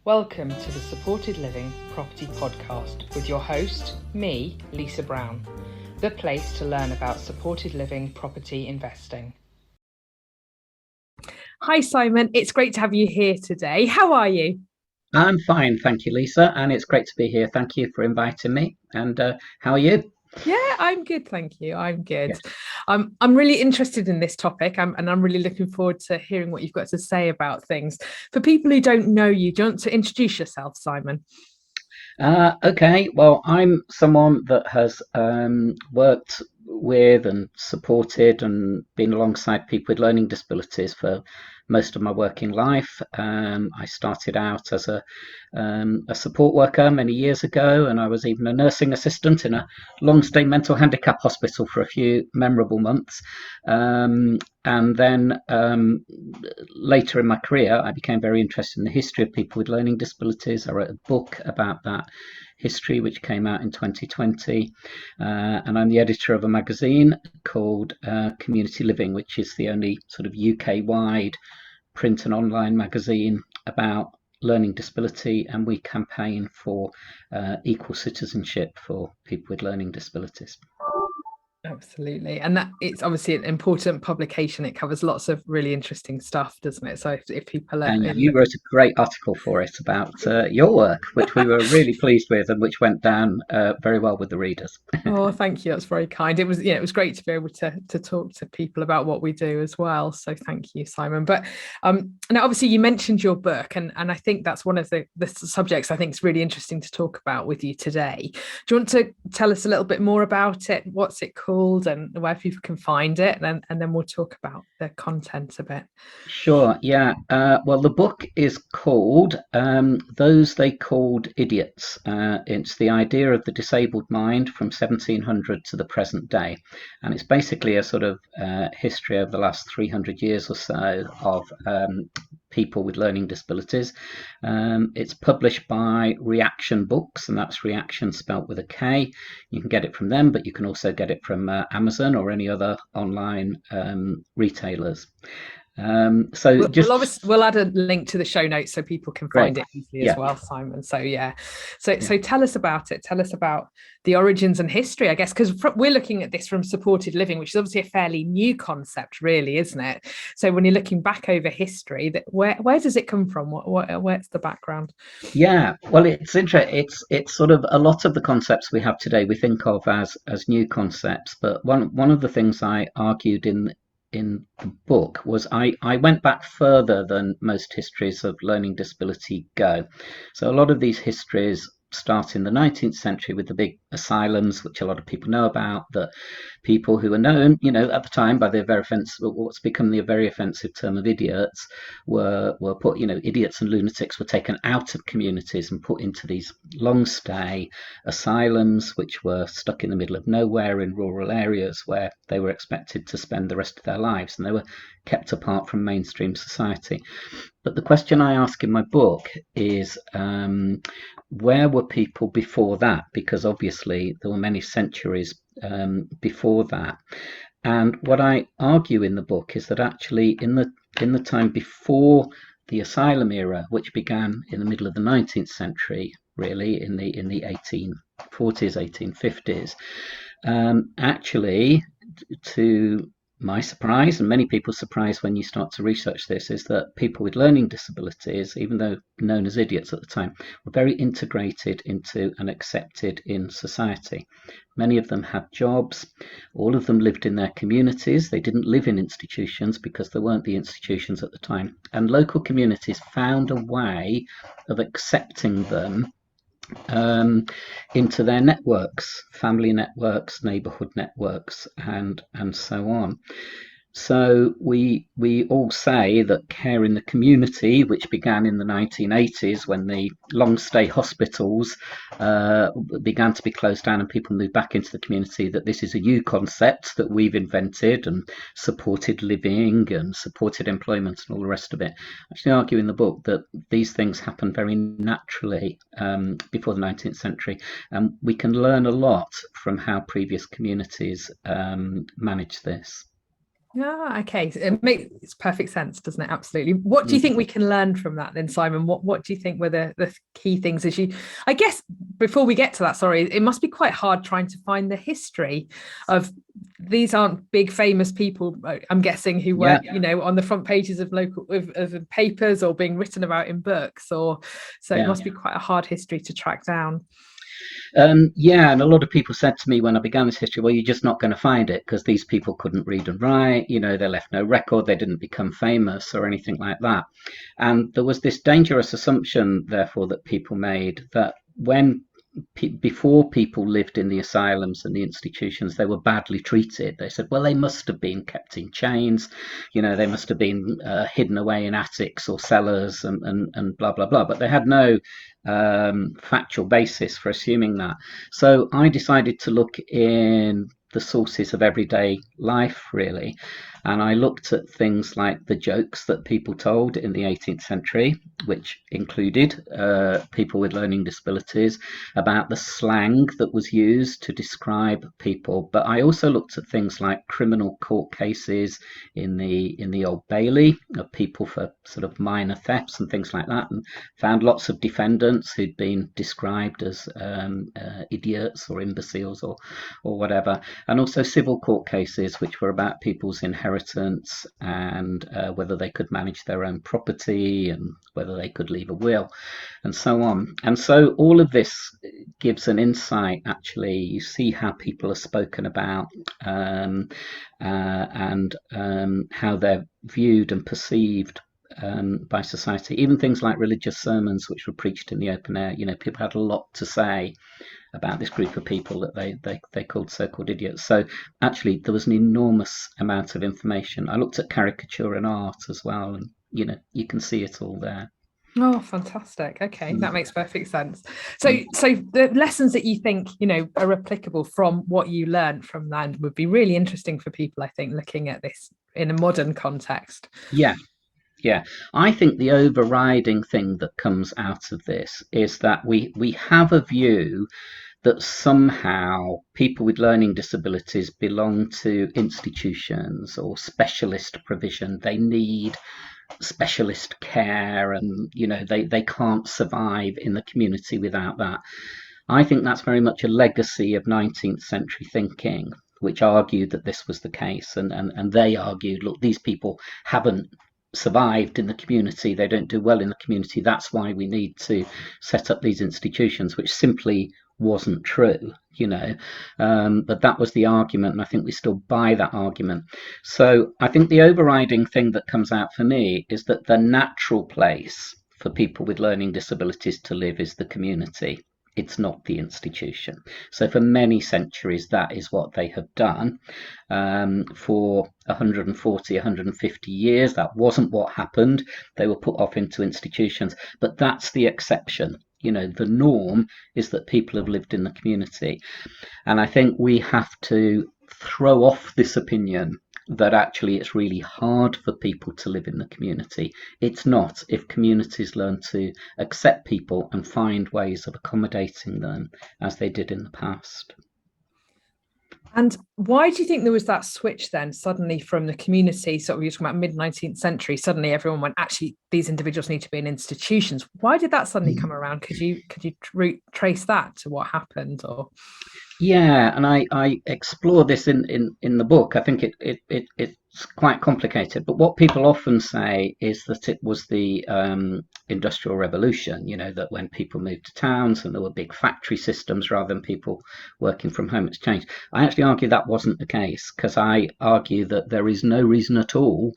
Welcome to the Supported Living Property Podcast with your host, me, Lisa Brown, the place to learn about supported living property investing. Hi, Simon. It's great to have you here today. How are you? I'm fine, thank you, Lisa, and it's great to be here. Thank you for inviting me. And how are you? Yeah, I'm good, thank you. I'm good. Yes. I'm really interested in this topic, and I'm really looking forward to hearing what you've got to say about things. For people who don't know you, do you want to introduce yourself, Simon? Okay, well, I'm someone that has worked with and supported and been alongside people with learning disabilities for most of my working life. I started out as a support worker many years ago, and I was even a nursing assistant in a long stay mental handicap hospital for a few memorable months. And then later in my career, I became very interested in the history of people with learning disabilities. I wrote a book about that history, which came out in 2020. And I'm the editor of a magazine called Community Living, which is the only sort of UK-wide print and online magazine about learning disability. And we campaign for equal citizenship for people with learning disabilities. Absolutely. And that it's obviously an important publication. It covers lots of really interesting stuff, doesn't it? So if people are And in you wrote a great article for it about your work, which we were really pleased with and which went down very well with the readers. Oh, thank you. That's very kind. It was, it was great to be able to talk to people about what we do as well. So thank you, Simon. But now obviously you mentioned your book, and I think that's one of the subjects I think is really interesting to talk about with you today. Do you want to tell us a little bit more about it? What's it called and where people can find it? And then we'll talk about the content a bit. Sure, yeah. Well, the book is called Those They Called Idiots. It's the idea of the disabled mind from 1700 to the present day. And it's basically a sort of history of the last 300 years or so of people with learning disabilities. It's published by Reaction Books, and that's Reaction spelt with a K. You can get it from them, but you can also get it from Amazon or any other online retailers. So just We'll add a link to the show notes so people can great. find it easily as Yeah, well, Simon. So yeah, so yeah. so tell us about it. Tell us about the origins and history, I guess, because we're looking at this from supported living, which is obviously a fairly new concept, really, isn't it? So when you're looking back over history, that where does it come from? Where's the background? Yeah, well, it's interesting. It's sort of a lot of the concepts we have today we think of as new concepts, but one of the things I argued in the book was I went back further than most histories of learning disability go. So a lot of these histories start in the 19th century with the big asylums, which a lot of people know about, that people who were known, at the time by the very offensive, what's become the very offensive term of idiots, were put, idiots and lunatics were taken out of communities and put into these long stay asylums, which were stuck in the middle of nowhere in rural areas where they were expected to spend the rest of their lives, and they were kept apart from mainstream society. But the question I ask in my book is, where were people before that? Because obviously there were many centuries before that. And what I argue in the book is that actually in the time before the asylum era, which began in the middle of the 19th century, really in the 1840s, 1850s, actually, to my surprise, and many people's surprise when you start to research this, is that people with learning disabilities, even though known as idiots at the time, were very integrated into and accepted in society. Many of them had jobs. All of them lived in their communities. They didn't live in institutions because there weren't the institutions at the time. And local communities found a way of accepting them into their networks, family networks, neighbourhood networks, and so on. So we all say that care in the community, which began in the 1980s when the long stay hospitals began to be closed down and people moved back into the community, that this is a new concept that we've invented, and supported living and supported employment and all the rest of it. I actually argue in the book that these things happen very naturally before the 19th century, and we can learn a lot from how previous communities managed this. Okay. So it makes perfect sense, doesn't it? Absolutely. What do you think we can learn from that then, Simon? What do you think were the key things? I guess before we get to that, sorry, it must be quite hard trying to find the history of, these aren't big famous people, I'm guessing, who were, on the front pages of local of papers or being written about in books, or so it must be quite a hard history to track down. And a lot of people said to me when I began this history, well, you're just not going to find it because these people couldn't read and write, they left no record, they didn't become famous or anything like that. And there was this dangerous assumption, therefore, that people made, that before people lived in the asylums and the institutions, they were badly treated. They said, well, they must have been kept in chains, they must have been hidden away in attics or cellars and blah, blah, blah. But they had no factual basis for assuming that. So I decided to look in the sources of everyday life, really. And I looked at things like the jokes that people told in the 18th century, which included people with learning disabilities, about the slang that was used to describe people. But I also looked at things like criminal court cases in the Old Bailey of people for sort of minor thefts and things like that, and found lots of defendants who'd been described as idiots or imbeciles or whatever. And also civil court cases, which were about people's inheritance and whether they could manage their own property and whether they could leave a will and so on. And so all of this gives an insight, actually. You see how people are spoken about and how they're viewed and perceived by society. Even things like religious sermons, which were preached in the open air, people had a lot to say about this group of people that they called so-called idiots. So actually there was an enormous amount of information. I looked at caricature and art as well, and you can see it all there. Oh, fantastic. Okay, that makes perfect sense. So the lessons that you think, are applicable from what you learned from that would be really interesting for people, I think, looking at this in a modern context. Yeah, I think the overriding thing that comes out of this is that we have a view that somehow people with learning disabilities belong to institutions or specialist provision. They need specialist care and, they can't survive in the community without that. I think that's very much a legacy of 19th century thinking, which argued that this was the case. And they argued, look, these people haven't survived in the community, they don't do well in the community, that's why we need to set up these institutions, which simply wasn't true, but that was the argument, and I think we still buy that argument. So I think the overriding thing that comes out for me is that the natural place for people with learning disabilities to live is the community. It's not the institution. So for many centuries, that is what they have done. For 140, 150 years, that wasn't what happened. They were put off into institutions, but that's the exception. The norm is that people have lived in the community. And I think we have to throw off this opinion that actually it's really hard for people to live in the community. It's not, if communities learn to accept people and find ways of accommodating them as they did in the past. And why do you think there was that switch then suddenly from the community, sort of you're talking about mid-19th century, suddenly everyone went, actually, these individuals need to be in institutions? Why did that suddenly come around? Could you trace that to what happened? Or yeah, and I explore this in the book. I think it's quite complicated, but what people often say is that it was the Industrial Revolution, that when people moved to towns and there were big factory systems rather than people working from home, it's changed. I actually argue that wasn't the case, because I argue that there is no reason at all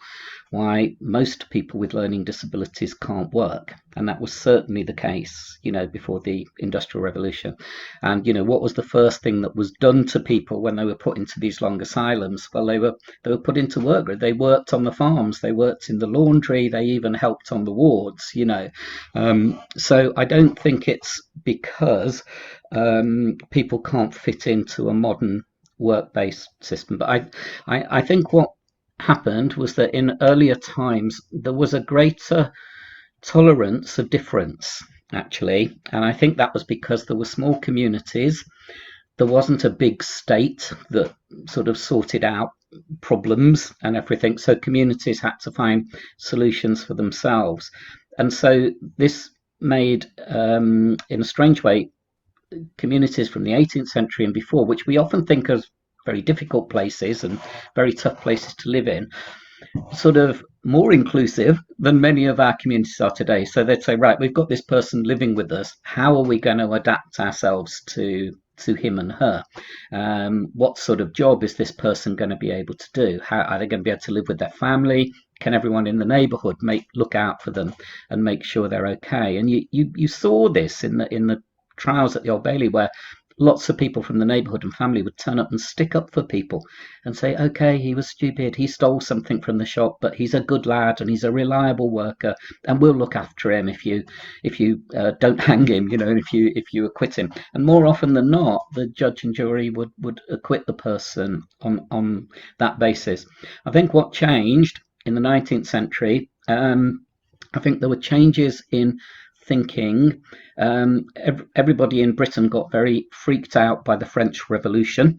why most people with learning disabilities can't work. And that was certainly the case, before the Industrial Revolution. And, what was the first thing that was done to people when they were put into these long asylums? Well, they were put into work. They worked on the farms, they worked in the laundry, they even helped on the wards, So I don't think it's because people can't fit into a modern work-based system. But I think what happened was that in earlier times there was a greater tolerance of difference, actually, and I think that was because there were small communities. There wasn't a big state that sort of sorted out problems and everything. So communities had to find solutions for themselves. And so this made, in a strange way, communities from the 18th century and before, which we often think of very difficult places and very tough places to live in, sort of more inclusive than many of our communities are today. So they'd say, right, we've got this person living with us. How are we going to adapt ourselves to him and her? What sort of job is this person going to be able to do? How are they going to be able to live with their family? Can everyone in the neighbourhood look out for them and make sure they're okay? And you saw this in the trials at the Old Bailey, where lots of people from the neighbourhood and family would turn up and stick up for people and say, okay, he was stupid, he stole something from the shop, but he's a good lad and he's a reliable worker, and we'll look after him if you don't hang him, and if you acquit him. And more often than not, the judge and jury would acquit the person on that basis. I think what changed in the 19th century, I think there were changes in thinking. Everybody in Britain got very freaked out by the French Revolution.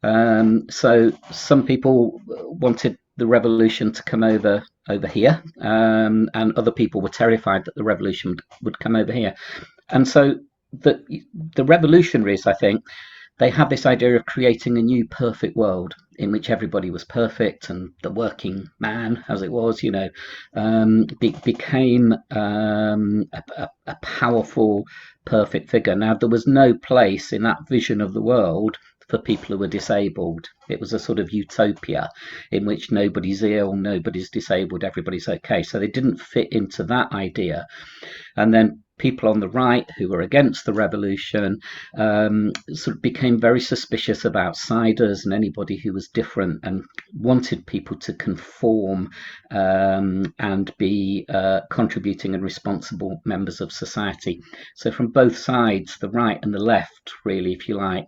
So some people wanted the revolution to come over here, and other people were terrified that the revolution would come over here. And so the revolutionaries, I think, they had this idea of creating a new perfect world in which everybody was perfect, and the working man, as it was, became a powerful, perfect figure. Now, there was no place in that vision of the world for people who were disabled. It was a sort of utopia in which nobody's ill, nobody's disabled, everybody's okay. So they didn't fit into that idea. And then people on the right who were against the revolution sort of became very suspicious of outsiders and anybody who was different, and wanted people to conform and be contributing and responsible members of society. So from both sides, the right and the left, really, if you like,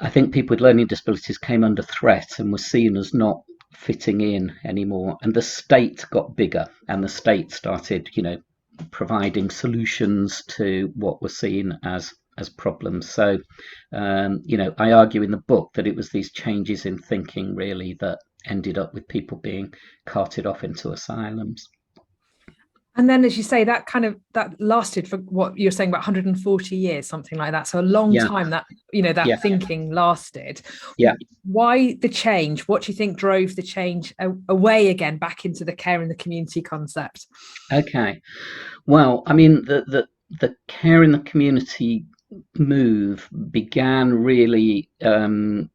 I think people with learning disabilities came under threat and were seen as not fitting in anymore. And the state got bigger, and the state started, providing solutions to what were seen as problems. So, I argue in the book that it was these changes in thinking, really, that ended up with people being carted off into asylums. And then, as you say, that lasted for what you're saying, about 140 years, something like that. So a long time that, thinking lasted. Yeah. Why the change? What do you think drove the change away again, back into the care in the community concept? Okay. Well, I mean, the care in the community move began really in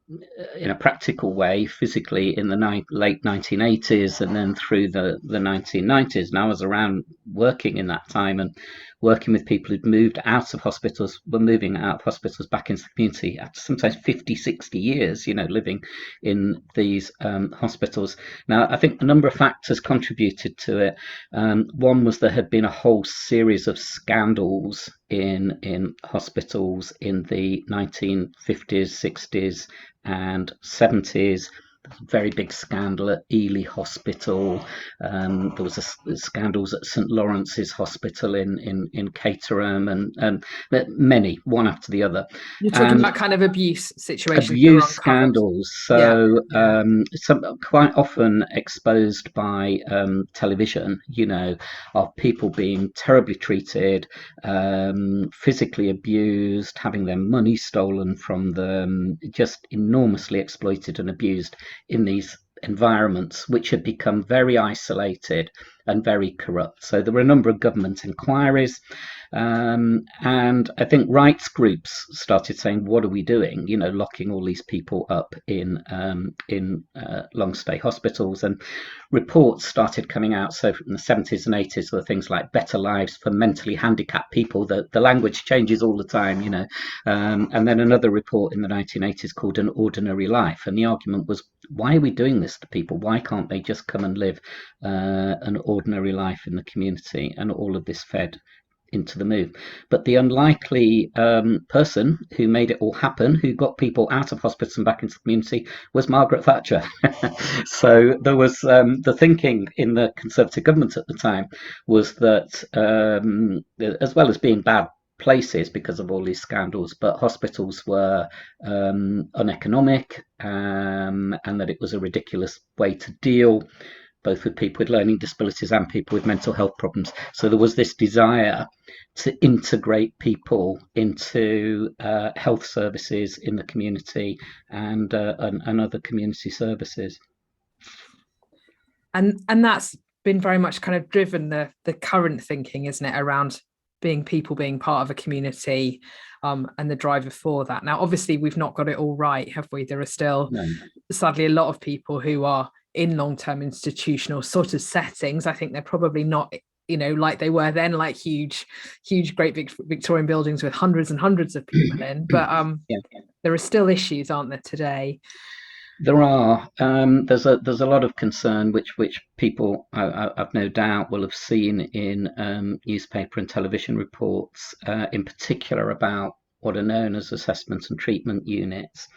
a practical way, physically, in the late 1980s, and then through the 1990s. And I was around working in that time and working with people who'd moved out of hospitals, were moving out of hospitals back into the community after sometimes 50, 60 years, living in these hospitals. Now, I think a number of factors contributed to it. One was there had been a whole series of scandals in hospitals in the 1950s, 60s and 70s. Very big scandal at Ely Hospital. There was scandals at St Lawrence's Hospital in Caterham, and many, one after the other. You're talking about kind of abuse situations. Abuse scandals. So some quite often exposed by television, of people being terribly treated, physically abused, having their money stolen from them, just enormously exploited and abused in these environments, which had become very isolated and very corrupt. So there were a number of government inquiries, and I think rights groups started saying, what are we doing, locking all these people up in long stay hospitals. And reports started coming out. So from the 70s and 80s, there were things like Better Lives for Mentally Handicapped People. The language changes all the time, and then another report in the 1980s called An Ordinary Life. And the argument was, why are we doing this to people? Why can't they just come and live an ordinary life in the community? And all of this fed into the move. But the unlikely person who made it all happen, who got people out of hospitals and back into the community, was Margaret Thatcher. So there was the thinking in the Conservative government at the time was that, as well as being bad places because of all these scandals, but hospitals were uneconomic, and that it was a ridiculous way to deal both with people with learning disabilities and people with mental health problems. So there was this desire to integrate people into health services in the community and other community services. And that's been very much kind of driven the current thinking, isn't it, around people being part of a community, and the driver for that. Now, obviously, we've not got it all right, have we? There are still, sadly, a lot of people who are in long-term institutional sort of settings. I think they're probably not, like they were then, like huge, great Victorian buildings with hundreds and hundreds of people in. But there are still issues, aren't there, today? There are. There's a lot of concern, which people, I've no doubt, will have seen in newspaper and television reports, in particular about what are known as assessment and treatment units.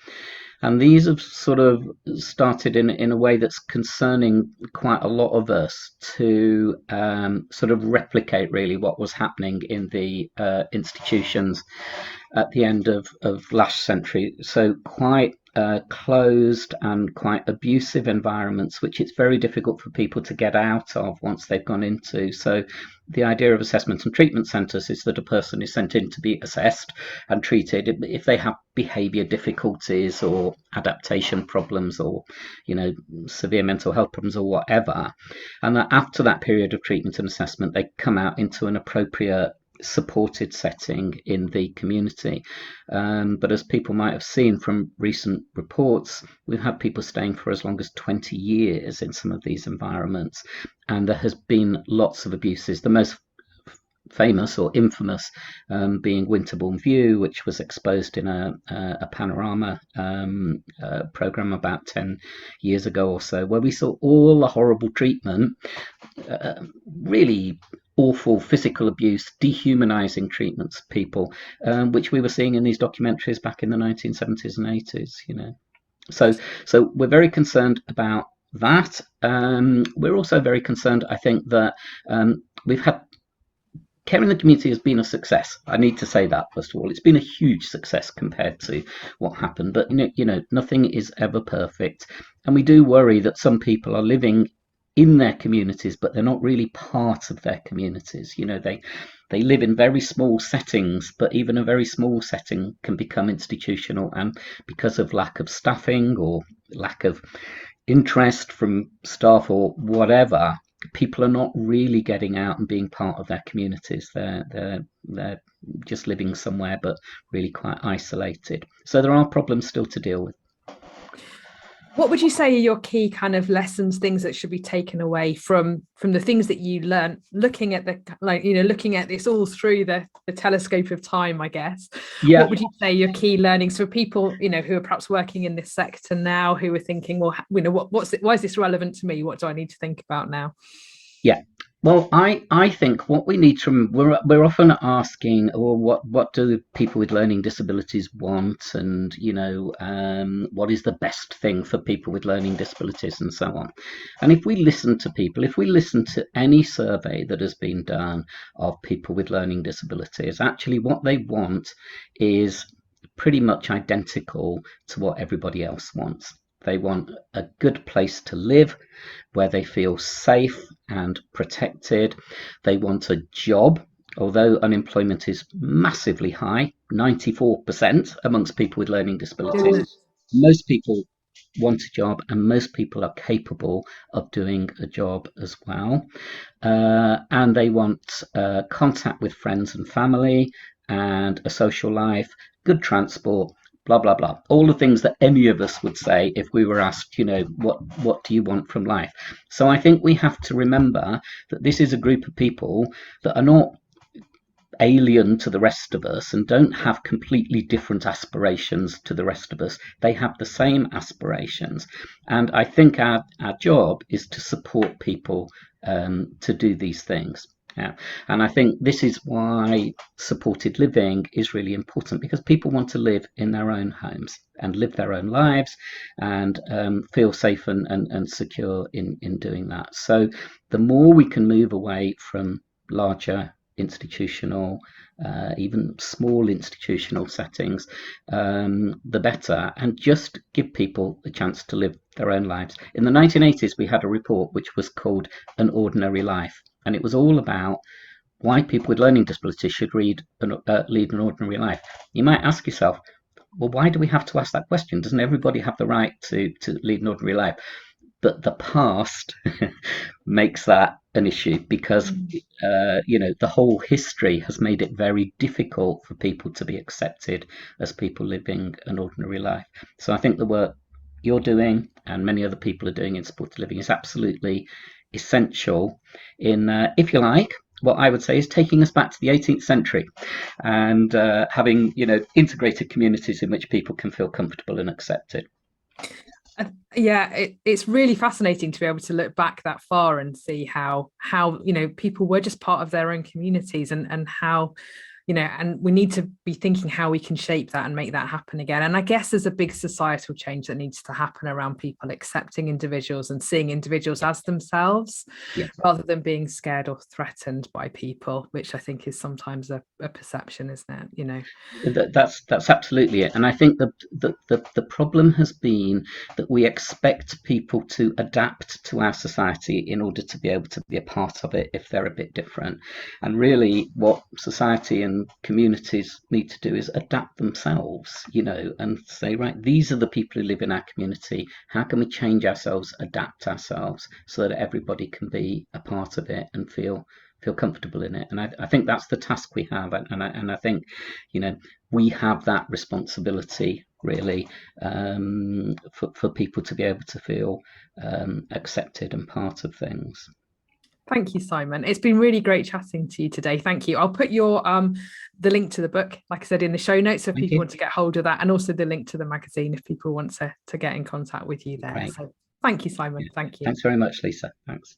And these have sort of started in a way that's concerning quite a lot of us to sort of replicate really what was happening in the institutions at the end of last century. So quite closed and quite abusive environments, which it's very difficult for people to get out of once they've gone into. So the idea of assessment and treatment centres is that a person is sent in to be assessed and treated if they have behaviour difficulties or adaptation problems or, severe mental health problems or whatever. And that after that period of treatment and assessment, they come out into an appropriate supported setting in the community. But as people might have seen from recent reports, we've had people staying for as long as 20 years in some of these environments, and there has been lots of abuses. The most famous or infamous being Winterbourne View, which was exposed in a Panorama programme about 10 years ago or so, where we saw all the horrible treatment, really awful physical abuse, dehumanizing treatments of people, which we were seeing in these documentaries back in the 1970s and 80s, So we're very concerned about that. We're also very concerned, I think, that we've had care in the community has been a success. I need to say that, first of all. It's been a huge success compared to what happened. But, nothing is ever perfect. And we do worry that some people are living in their communities, but they're not really part of their communities. They live in very small settings, but even a very small setting can become institutional. And because of lack of staffing or lack of interest from staff or whatever, people are not really getting out and being part of their communities. They're just living somewhere, but really quite isolated. So there are problems still to deal with. What would you say are your key kind of lessons, things that should be taken away from the things that you learned, looking at looking at this all through the telescope of time, I guess? Yeah. What would you say your key learnings for people, who are perhaps working in this sector now, who are thinking, well, why is this relevant to me? What do I need to think about now? Yeah. Well, I think what we need to, we're often asking, well, what do people with learning disabilities want, and what is the best thing for people with learning disabilities and so on. And if we listen to people, if we listen to any survey that has been done of people with learning disabilities, actually what they want is pretty much identical to what everybody else wants. They want a good place to live where they feel safe and protected. They want a job, although unemployment is massively high, 94% amongst people with learning disabilities. Most people want a job, and most people are capable of doing a job as well. And they want contact with friends and family and a social life, good transport, blah, blah, blah. All the things that any of us would say if we were asked, what do you want from life? So I think we have to remember that this is a group of people that are not alien to the rest of us and don't have completely different aspirations to the rest of us. They have the same aspirations. And I think our job is to support people to do these things. Yeah. And I think this is why supported living is really important, because people want to live in their own homes and live their own lives and feel safe and secure in doing that. So the more we can move away from larger institutional, even small institutional settings, the better, and just give people the chance to live their own lives. In the 1980s, we had a report which was called An Ordinary Life, and it was all about why people with learning disabilities should lead an ordinary life. You might ask yourself, well, why do we have to ask that question? Doesn't everybody have the right to lead an ordinary life? But the past makes that an issue because, the whole history has made it very difficult for people to be accepted as people living an ordinary life. So I think the work you're doing and many other people are doing in supported living is absolutely essential in, if you like, what I would say is taking us back to the 18th century and having, integrated communities in which people can feel comfortable and accepted. Yeah, it's really fascinating to be able to look back that far and see how people were just part of their own communities, and how, and we need to be thinking how we can shape that and make that happen again. And I guess there's a big societal change that needs to happen around people accepting individuals and seeing individuals as themselves, rather than being scared or threatened by people, which I think is sometimes a perception, isn't it? That's absolutely it. And I think the problem has been that we expect people to adapt to our society in order to be able to be a part of it if they're a bit different. And really what society and communities need to do is adapt themselves, and say, right, these are the people who live in our community. How can we change ourselves, adapt ourselves so that everybody can be a part of it and feel comfortable in it? And I think that's the task we have, and I think we have that responsibility really, for people to be able to feel accepted and part of things. Thank you, Simon. It's been really great chatting to you today. Thank you. I'll put your the link to the book, like I said, in the show notes, so if people want to get hold of that, and also the link to the magazine if people want to get in contact with you there. Great. So thank you, Simon. Thank you. Thanks very much, Lisa. Thanks.